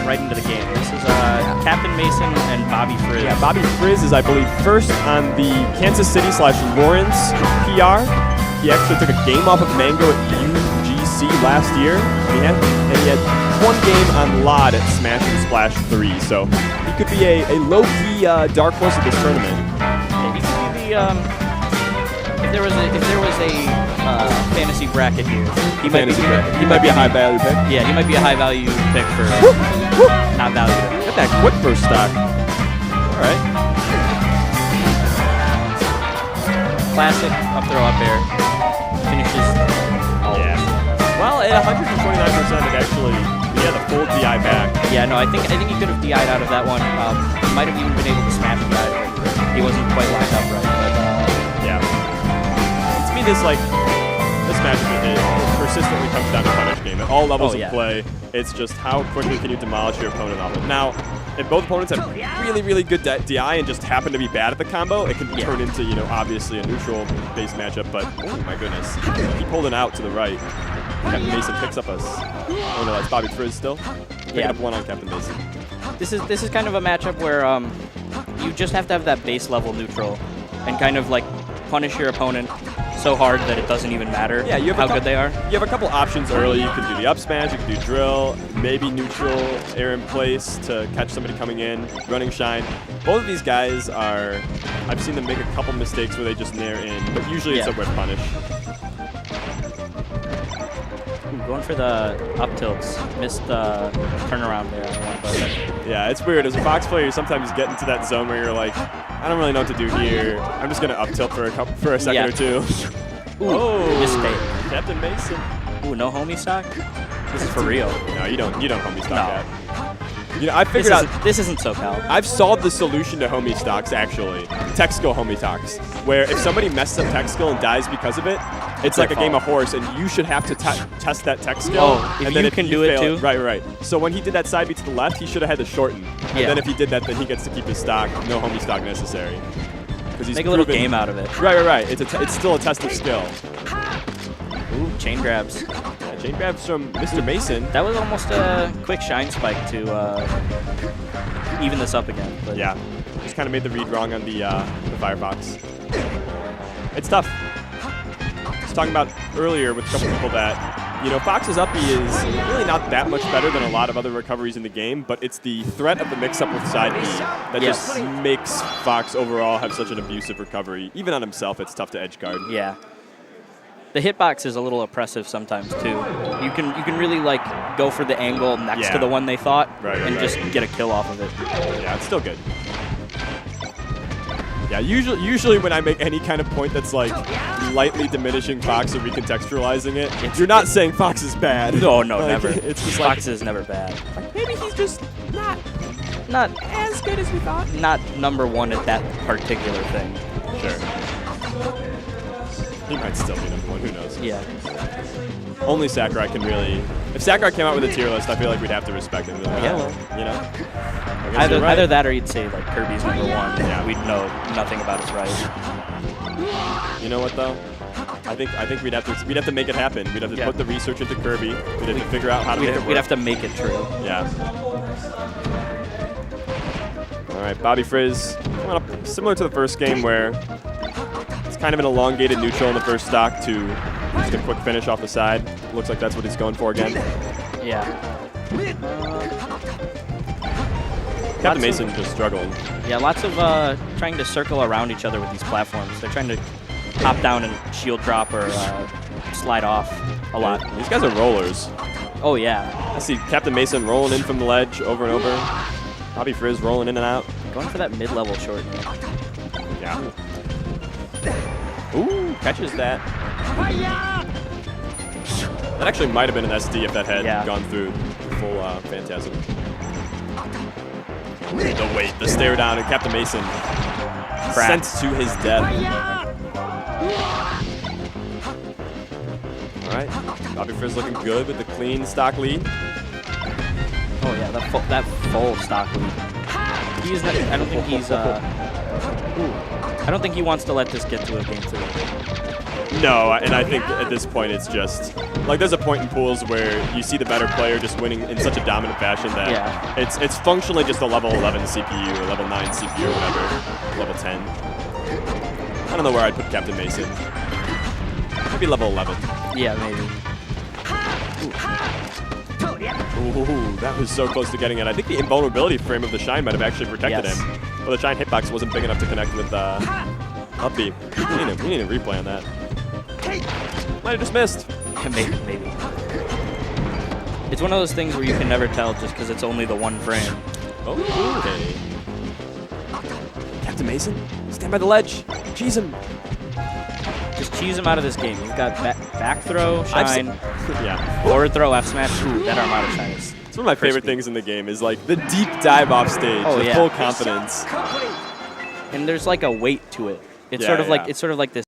right into the game. This is Captain Mason and Bobby Frizz. Yeah, Bobby Frizz is, I believe, first on the Kansas City/Lawrence PR. He actually took a game off of Mango at UGC last year. And he had one game on LOD at Smash and Splash 3. So he could be a low-key dark horse of this tournament. Yeah, he could be the if there was a fantasy bracket here, he might be a high value pick. Yeah, he might be a high value pick for not value. Got that quick first stock. All right. Classic up throw up air. Finishes. Yeah. Well, at 129%, it actually he had the full DI back. Yeah, no, I think he could have DI'd out of that one. He might have even been able to smash the guy. He wasn't quite lined up right, but yeah. To me, this matchup it persistently comes down to punish game at all levels of play. It's just how quickly can you demolish your opponent off it. Now, if both opponents have really, really good DI and just happen to be bad at the combo, it can turn into, obviously a neutral-based matchup. But oh my goodness, keep holding out to the right. Captain Mason picks up us. Oh no, that's Bobby Frizz still. Picking up one on Captain Mason. This is kind of a matchup where you just have to have that base level neutral and kind of like punish your opponent so hard that it doesn't even matter how good they are. You have a couple options early. You can do the up smash, you can do drill, maybe neutral, air in place to catch somebody coming in, running shine. Both of these guys are, I've seen them make a couple mistakes where they just nair in, but usually it's a whip punish. Going for the up tilts. Missed the turnaround there. Yeah, it's weird. As a Fox player, you sometimes get into that zone where you're like, I don't really know what to do here. I'm just going to up tilt for a second or two. Ooh, mistake. Captain Mason. Ooh, no homie stock? This is for real. No, you don't homie stock that. I figured out this isn't SoCal. I've solved the solution to homie stocks actually. Tech skill homie stocks, where if somebody messes up tech skill and dies because of it, it's like a game of horse, and you should have to test that tech skill. Oh, if you can do it too. Right. So when he did that side beat to the left, he should have had to shorten. And then if he did that, then he gets to keep his stock. No homie stock necessary. Make a little game out of it. Right. It's still a test of skill. Ooh, chain grabs. Chain grabs from Mr. Mason. That was almost a quick shine spike to even this up again. But yeah, just kind of made the read wrong on the Firefox. It's tough. I was talking about earlier with a couple people that, Fox's uppy is really not that much better than a lot of other recoveries in the game, but it's the threat of the mix-up with side B that just makes Fox overall have such an abusive recovery. Even on himself, it's tough to edge guard. Yeah. The hitbox is a little oppressive sometimes too. You can really go for the angle next to the one they thought and just get a kill off of it. Yeah, it's still good. Yeah, usually when I make any kind of point that's lightly diminishing Fox or recontextualizing it, you're not saying Fox is bad. No, never. It's just Fox is never bad. Maybe he's just not as good as we thought. Not number one at that particular thing. Sure. He might still be number one, who knows? Yeah. Only Sakurai can really... If Sakurai came out with a tier list, I feel like we'd have to respect him. Either that or you'd say Kirby's number one. Yeah. We'd know nothing about his rise. You know what though? I think we'd have to make it happen. We'd have to put the research into Kirby. We'd have to figure out how to make it work. We'd have to make it true. Yeah. All right, Bobby Frizz, similar to the first game where it's kind of an elongated neutral in the first stock to just a quick finish off the side. Looks like that's what he's going for again. Yeah. Captain Mason just struggling. Yeah, lots of trying to circle around each other with these platforms. They're trying to hop down and shield drop or slide off a lot. These guys are rollers. Oh, yeah. I see Captain Mason rolling in from the ledge over and over. Bobby Frizz rolling in and out. Going for that mid-level short. Yeah. Ooh, catches that. That actually might have been an SD if that had gone through the full Phantasm. The weight, the stare down, and Captain Mason sent to his death. All right, Bobby Frizz looking good with the clean stock lead. Oh yeah, that full stock lead. He's not, I don't think he's. I don't think he wants to let this get to a game 3. No, and I think at this point it's just like there's a point in pools where you see the better player just winning in such a dominant fashion that it's functionally just a level 11 CPU or level 9 CPU or whatever, level 10. I don't know where I'd put Captain Mason. Maybe level 11. Yeah, maybe. Ooh, that was so close to getting it. I think the invulnerability frame of the Shine might have actually protected him. Well, the Shine hitbox wasn't big enough to connect with up B. We need a replay on that. Might have just missed. Maybe. It's one of those things where you can never tell just because it's only the one frame. Okay. Captain Mason, stand by the ledge. Cheese him. Just cheese him out of this game. You've got back throw, Shine, yeah, forward throw, F smash. Ooh, that Armada Shine is. It's one of my favorite things in the game is like the deep dive off stage, full confidence. And there's like a weight to it. It's sort of like this